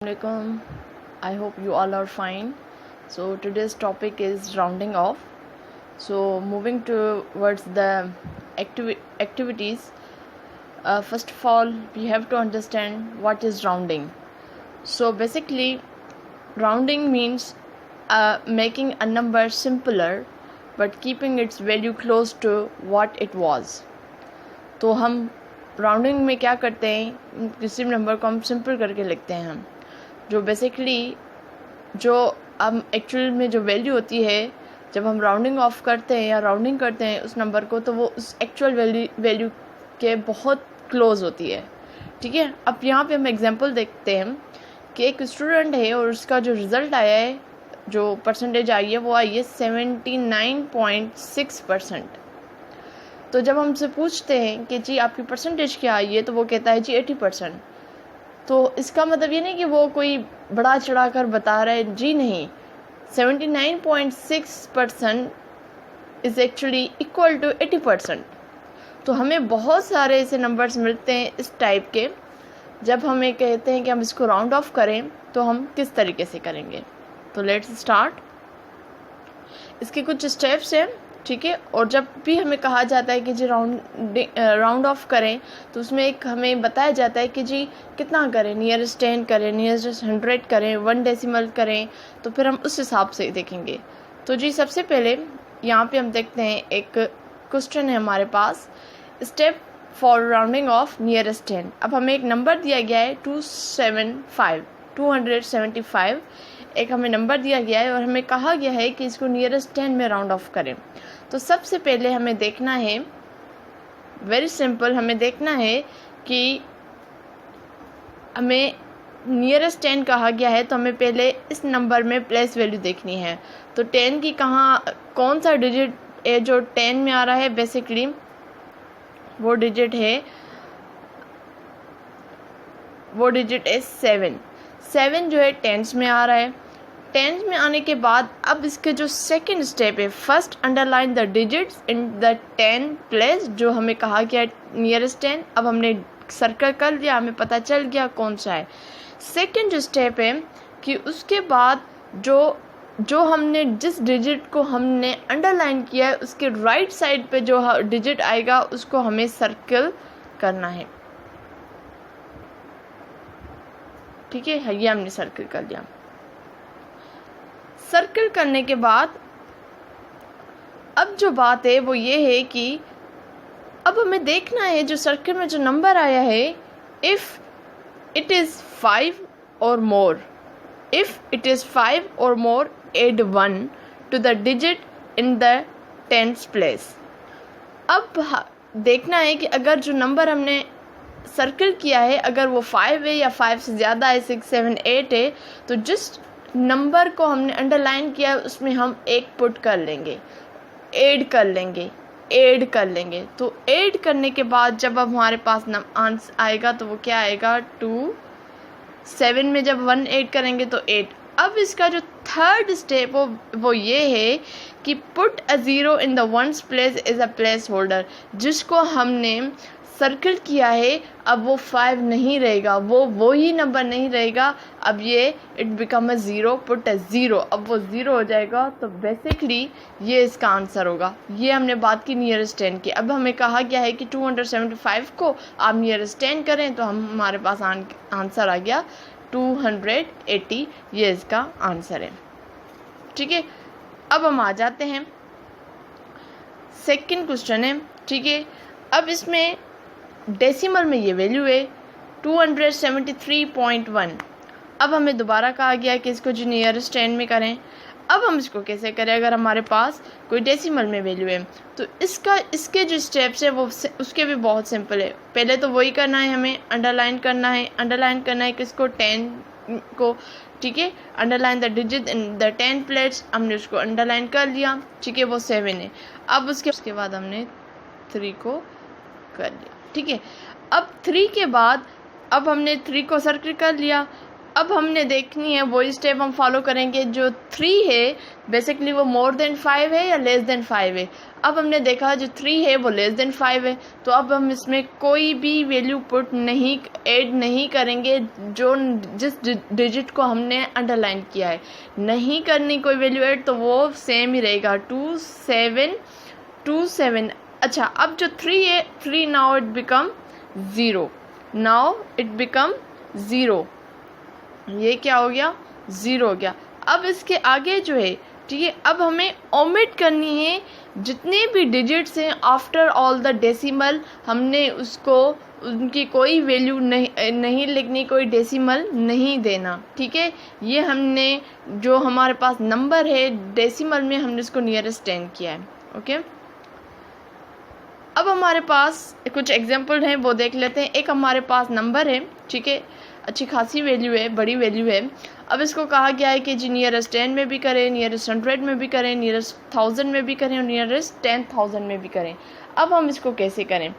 Assalamualaikum. I hope you all are fine. So today's topic is rounding off. So moving towards the activities. First of all, we have to understand what is rounding. So basically, rounding means making a number simpler, but keeping its value close to what it was. तो हम rounding में क्या करते हैं, किसी number को हम simple करके लिखते हैं हम, जो बेसिकली जो हम एक्चुअल में जो वैल्यू होती है जब हम राउंडिंग ऑफ करते हैं या राउंडिंग करते हैं उस नंबर को, तो वो उस एक्चुअल वैल्यू के बहुत क्लोज होती है. ठीक है. अब यहाँ पे हम एग्जांपल देखते हैं कि एक स्टूडेंट है और उसका जो रिज़ल्ट आया है, जो परसेंटेज आई है, वो आई है 79.6%. तो जब हमसे पूछते हैं कि जी आपकी परसेंटेज क्या आई है, तो वो कहता है जी 80%. तो इसका मतलब ये नहीं कि वो कोई बड़ा चढ़ा कर बता रहा है, जी नहीं. 79.6% इज़ एक्चुअली इक्वल टू 80%. तो हमें बहुत सारे ऐसे नंबर्स मिलते हैं इस टाइप के. जब हमें कहते हैं कि हम इसको राउंड ऑफ करें तो हम किस तरीके से करेंगे. तो लेट्स स्टार्ट. इसके कुछ स्टेप्स हैं. ठीक है. और जब भी हमें कहा जाता है कि जी राउंड ऑफ करें, तो उसमें एक हमें बताया जाता है कि जी कितना करें, नियरेस्ट 10 करें, नियरेस्ट 100 करें, 1 डेसिमल करें. तो फिर हम उस हिसाब से देखेंगे. तो जी सबसे पहले यहाँ पे हम देखते हैं एक क्वेश्चन है हमारे पास, step for rounding off nearest 10. अब हमें एक नंबर दिया गया है 275 एक हमें नंबर दिया गया है और हमें कहा गया है कि इसको नियरेस्ट 10 में राउंड ऑफ करें. तो सबसे पहले हमें देखना है, वेरी सिंपल, हमें देखना है कि हमें नियरेस्ट 10 कहा गया है, तो हमें पहले इस नंबर में प्लेस वैल्यू देखनी है. तो 10 की कौन सा डिजिट है जो 10 में आ रहा है. बेसिकली वो डिजिट है 7 जो है टेंस में आ रहा है. टेंस में आने के बाद अब इसके जो सेकंड स्टेप है, first underline the digits in the 10 place, जो हमें कहा गया है नियरेस्ट 10. अब हमने सर्कल कर लिया, हमें पता चल गया कौन सा है. सेकंड जो स्टेप है कि उसके बाद जो हमने जिस डिजिट को हमने अंडरलाइन किया है उसके राइट साइड पे जो डिजिट आएगा उसको हमें सर्कल करना है. ठीक है. ये हमने सर्कल कर लिया. सर्कल करने के बाद अब जो बात है वो ये है कि अब हमें देखना है जो सर्कल में जो नंबर आया है, इफ इट इज 5 और more, add 1 to the digit in the 10th place. अब देखना है कि अगर जो नंबर हमने सर्कल किया है अगर वो 5 है या 5 से ज़्यादा है, 6, 7, 8 है, तो जिस नंबर को हमने अंडरलाइन किया है उसमें हम एक पुट कर लेंगे, ऐड कर लेंगे. तो ऐड करने के बाद जब अब हमारे पास आंसर आएगा तो वो क्या आएगा, 2. 7 में जब 1 ऐड करेंगे तो 8. अब इसका जो थर्ड स्टेप वो ये है कि put a 0 in the 1st place is a place holder. जिसको हमने सर्कल किया है अब वो 5 नहीं रहेगा, वो ही नंबर नहीं रहेगा. अब ये it become a 0, put a 0. अब वो 0 हो जाएगा. तो बेसिकली ये इसका आंसर होगा. ये हमने बात की नियरेस्ट 10 की. अब हमें कहा गया है कि 275 को आप नियरेस्ट 10 करें, तो हमारे पास आंसर आ गया 280. ये इसका आंसर है. ठीक है. अब हम आ जाते हैं सेकंड क्वेश्चन है. ठीक है. अब इसमें डेसिमल में ये वैल्यू है 273.1. अब हमें दोबारा कहा गया कि इसको जो नियरेस्ट 10 में करें. अब हम इसको कैसे करें अगर हमारे पास कोई डेसिमल में वैल्यू है. तो इसके जो स्टेप्स है वो उसके भी बहुत सिंपल है. पहले तो वही करना है, हमें अंडरलाइन करना है किसको, 10 को. ठीक है. Underline the digit in the 10 place. हमने उसको अंडरलाइन कर लिया. ठीक है. वो 7 है. अब उसके बाद हमने 3 को कर लिया. ठीक है. अब 3 के बाद अब हमने 3 को सर्कल कर लिया. अब हमने देखनी है वही स्टेप हम फॉलो करेंगे। जो 3 है बेसिकली वो मोर देन 5 है या लेस देन 5 है। अब हमने देखा जो 3 है वो लेस देन 5 है, तो अब हम इसमें कोई भी वैल्यू पुट नहीं ऐड नहीं करेंगे जो जिस डिजिट को हमने अंडरलाइन किया है, नहीं करनी कोई वैल्यू ऐड, तो वो सेम ही रहेगा 2 7 2 7। अच्छा, अब जो 3 है 3 now it become 0, now it become 0, ये क्या हो गया 0 हो गया। अब इसके आगे जो है ठीक है, अब हमें ओमिट करनी है जितने भी डिजिट्स हैं आफ्टर ऑल द डेसिमल, हमने उसको उनकी कोई वैल्यू नहीं लिखनी, कोई डेसिमल नहीं देना। ठीक है, ये हमने जो हमारे पास नंबर है डेसिमल में हमने इसको नियरेस्ट 10 किया है। ओके, अब हमारे पास कुछ एग्जांपल हैं वो देख लेते हैं। एक हमारे पास नंबर है, ठीक है, अच्छी खासी वैल्यू है, बड़ी वैल्यू है। अब इसको कहा गया है कि जी नियरेस्ट 10 में भी करें, नियरेस्ट 100 में भी करें, नियरेस्ट 1000 में भी करें और नियरेस्ट 10,000 में भी करें। अब हम इसको कैसे करें,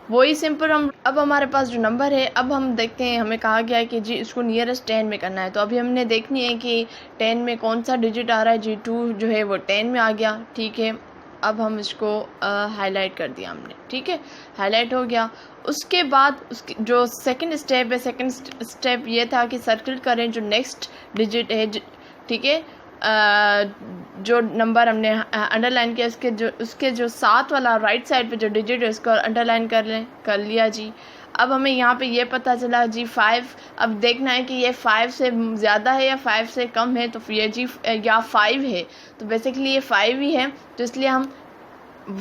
वही सिंपल हम अब हमारे पास जो नंबर है अब हम देखते हैं, हमें कहा गया है कि जी इसको नियरेस्ट 10 में करना है। तो अभी हमने देखनी है कि 10 में कौन सा डिजिट आ रहा है। जी 2 जो है वो 10 में आ गया। ठीक है, अब हम इसको हाईलाइट कर दिया हमने। ठीक है, हाईलाइट हो गया। उसके बाद उसकी जो सेकंड स्टेप है, सेकंड स्टेप ये था कि सर्किल करें जो नेक्स्ट डिजिट है। ठीक है, जो नंबर हमने अंडरलाइन किया उसके जो साथ वाला राइट साइड पे जो डिजिट है उसको अंडरलाइन कर लिया जी। अब हमें यहाँ पे ये पता चला जी 5, अब देखना है कि ये 5 से ज़्यादा है या 5 से कम है, तो ये जी या 5 है, तो बेसिकली ये 5 ही है, तो इसलिए हम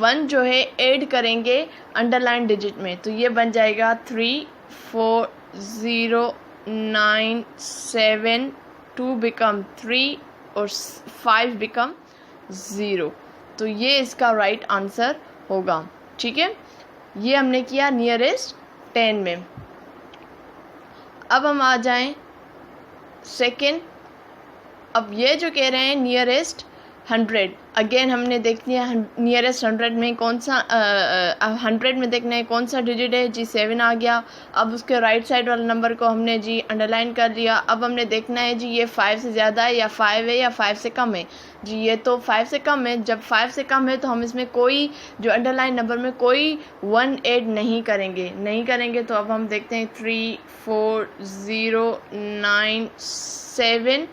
1 जो है ऐड करेंगे अंडरलाइन डिजिट में, तो ये बन जाएगा 3 4 0 9 7 2 बिकम 3 और 5 बिकम 0, तो ये इसका राइट आंसर होगा। ठीक है, ये हमने किया नियरेस्ट 10 में। अब हम आ जाएं सेकेंड, अब ये जो कह रहे हैं नियरेस्ट 100, अगेन हमने देखनी है नियरेस्ट 100 में कौन सा 100 में देखना है कौन सा डिजिट है। जी 7 आ गया। अब उसके राइट साइड वाले नंबर को हमने जी अंडरलाइन कर लिया। अब हमने देखना है जी ये 5 से ज़्यादा है या 5 है या 5 से कम है। जी ये तो 5 से कम है, जब 5 से कम है तो हम इसमें कोई जो अंडरलाइन नंबर में कोई 1 ऐड नहीं करेंगे। तो अब हम देखते हैं 3 4 0 9 7।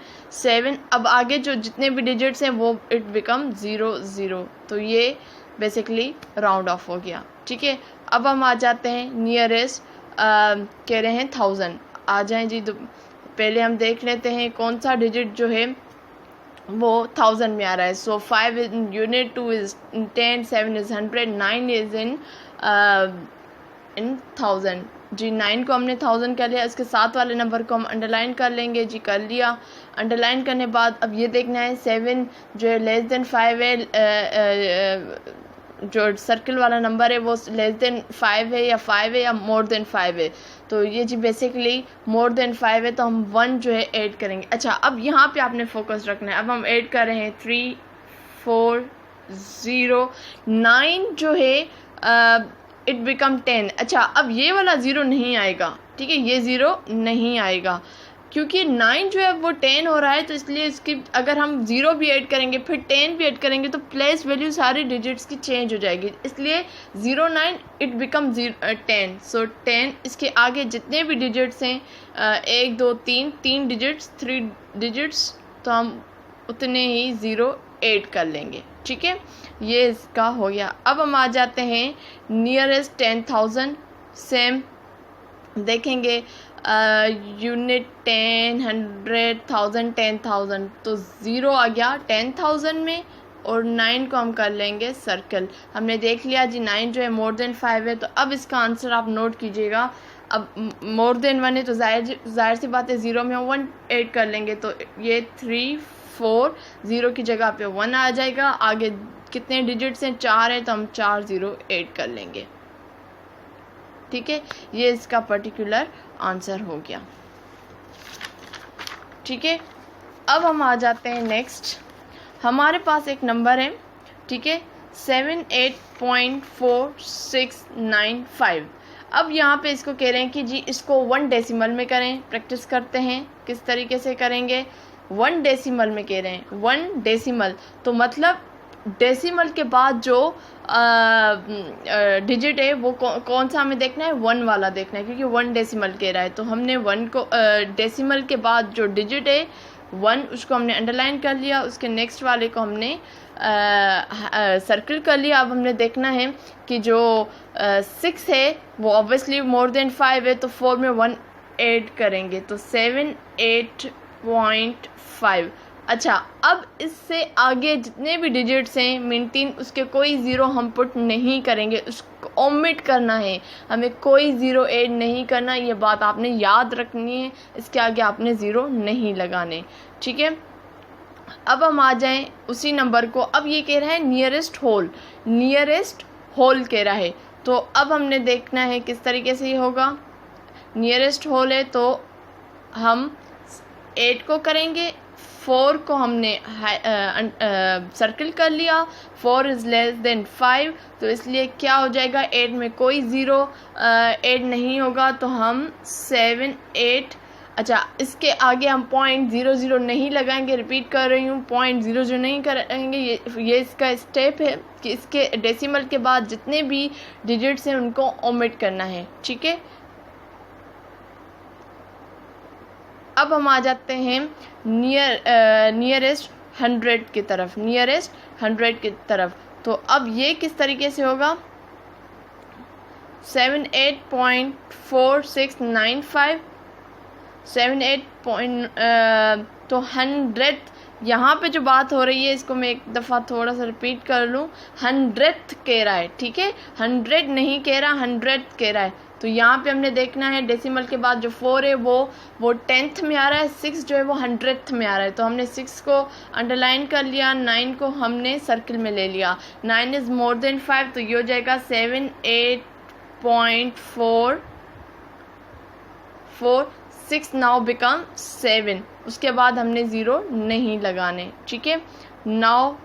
अब आगे जो जितने भी डिजिट्स हैं वो इट बिकम 0 0, तो ये बेसिकली राउंड ऑफ हो गया। ठीक है, अब हम आ जाते हैं नियरेस्ट कह रहे हैं 1000, आ जाएं जी। तो पहले हम देख लेते हैं कौन सा डिजिट जो है वो 1000 में आ रहा है। सो 5 is in unit, 2 is in 10, 7 is 100, 9 is in 1000। जी 9 को हमने 1000 कर लिया, इसके साथ वाले नंबर को हम अंडरलाइन कर लेंगे। जी कर लिया। अंडरलाइन करने बाद अब ये देखना है 7 जो है लेस देन 5 है, जो सर्किल वाला नंबर है वो लेस देन 5 है या 5 है या मोर देन 5 है। तो ये जी बेसिकली मोर देन 5 है, तो हम 1 जो है ऐड करेंगे। अच्छा, अब यहाँ पे आपने फोकस रखना है। अब हम ऐड कर रहे हैं 3 4 0 9 जो है इट बिकम 10। अच्छा, अब ये वाला 0 नहीं आएगा। ठीक है, ये 0 नहीं आएगा क्योंकि 9 जो है वो 10 हो रहा है, तो इसलिए इसकी अगर हम 0 भी ऐड करेंगे फिर 10 भी ऐड करेंगे तो प्लेस वैल्यू सारी डिजिट्स की चेंज हो जाएगी, इसलिए 0 9 इट बिकम 10। सो 10 इसके आगे जितने भी डिजिट्स हैं 1 2 3 डिजिट्स 3 डिजिट्स, तो हम उतने ही 0 ऐड कर लेंगे। ठीक है, ये इसका हो गया। अब हम आ जाते हैं नियरेस्ट 10,000। सेम देखेंगे यूनिट 10 100 1000 10,000, तो 0 आ गया 10,000 में और 9 को हम कर लेंगे सर्कल। हमने देख लिया जी 9 जो है मोर देन 5 है, तो अब इसका आंसर आप नोट कीजिएगा। अब मोर देन 1 है तो जाहिर सी बात है 0 में हम 1 ऐड कर लेंगे, तो ये 3 4 0 की जगह पे 1 आ जाएगा। आगे कितने डिजिट्स हैं 4 है, तो हम 4 0 ऐड कर लेंगे। ठीक है, ये इसका पर्टिकुलर आंसर हो गया। ठीक है, अब हम आ जाते हैं नेक्स्ट। हमारे पास एक नंबर है, ठीक है, 78.4695। अब यहाँ पे इसको कह रहे हैं कि जी इसको 1 डेसिमल में करें। प्रैक्टिस करते हैं किस तरीके से करेंगे। 1 डेसिमल में कह रहे हैं, 1 डेसिमल तो मतलब डेसिमल के बाद जो डिजिट है वो कौन सा हमें देखना है, 1 वाला देखना है, क्योंकि 1 डेसिमल कह रहा है। तो हमने 1 को डेसिमल के बाद जो डिजिट है 1 उसको हमने अंडरलाइन कर लिया, उसके नेक्स्ट वाले को हमने सर्कल कर लिया। अब हमने देखना है कि जो 6 है वो ऑब्वियसली मोर देन 5 है, तो 4 में 1 ऐड करेंगे तो 78.5। अच्छा, अब इससे आगे जितने भी डिजिट्स हैं मेंटेन, उसके कोई ज़ीरो हम पुट नहीं करेंगे, उसको ओमिट करना है, हमें कोई ज़ीरो ऐड नहीं करना। ये बात आपने याद रखनी है, इसके आगे आपने ज़ीरो नहीं लगाने, ठीक है। अब हम आ जाएं उसी नंबर को। अब ये कह रहा है नियरेस्ट होल, नियरेस्ट होल कह रहा है, तो अब हमने देखना है किस तरीके से ये होगा। नियरेस्ट होल है तो हम 8 को करेंगे, 4 को हमने सर्कल कर लिया, 4 इज़ लेस देन 5, तो इसलिए क्या हो जाएगा, 8 में कोई ज़ीरो ऐड नहीं होगा, तो हम 7 8। अच्छा, इसके आगे हम 0.00 नहीं लगाएंगे, रिपीट कर रही हूँ 0.00 नहीं करेंगे। ये इसका स्टेप है कि इसके डेसिमल के बाद जितने भी डिजिट्स हैं उनको ओमिट करना है, ठीक है। अब हम आ जाते हैं नियरेस्ट 100 की तरफ, नियरेस्ट 100 की तरफ। तो अब ये किस तरीके से होगा, 78.4695, 78 तो 100th, यहाँ पे जो बात हो रही है इसको मैं एक दफ़ा थोड़ा सा रिपीट कर लूँ। 100th कह रहा है, ठीक है, 100 नहीं कह रहा, 100th कह रहा है। तो यहाँ पे हमने देखना है डेसिमल के बाद जो 4 है वो 10th में आ रहा है, 6 जो है वो 100th में आ रहा है, तो हमने 6 को अंडरलाइन कर लिया, 9 को हमने सर्कल में ले लिया। 9 इज़ मोर देन 5, तो ये हो जाएगा 78.4, 6 नाउ बिकम 7। उसके बाद हमने ज़ीरो नहीं लगाने, ठीक है। नाउ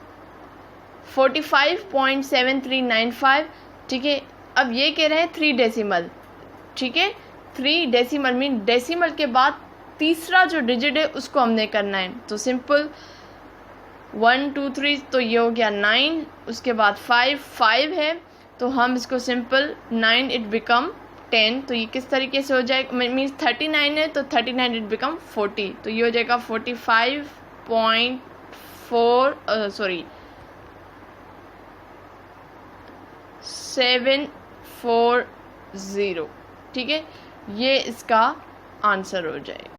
45.7395, ठीक है। अब ये कह रहे हैं 3 डेसिमल, ठीक है, 3 डेसिमल मीन डेसिमल के बाद तीसरा जो डिजिट है उसको हमने करना है। तो सिंपल 1 2 3, तो ये हो गया 9, उसके बाद 5 है, तो हम इसको सिंपल 9 इट बिकम 10, तो ये किस तरीके से हो जाएगा, मीन्स 39 है तो 39 इट बिकम 40, तो ये हो जाएगा 740, ठीक है। ये इसका आंसर हो जाएगा।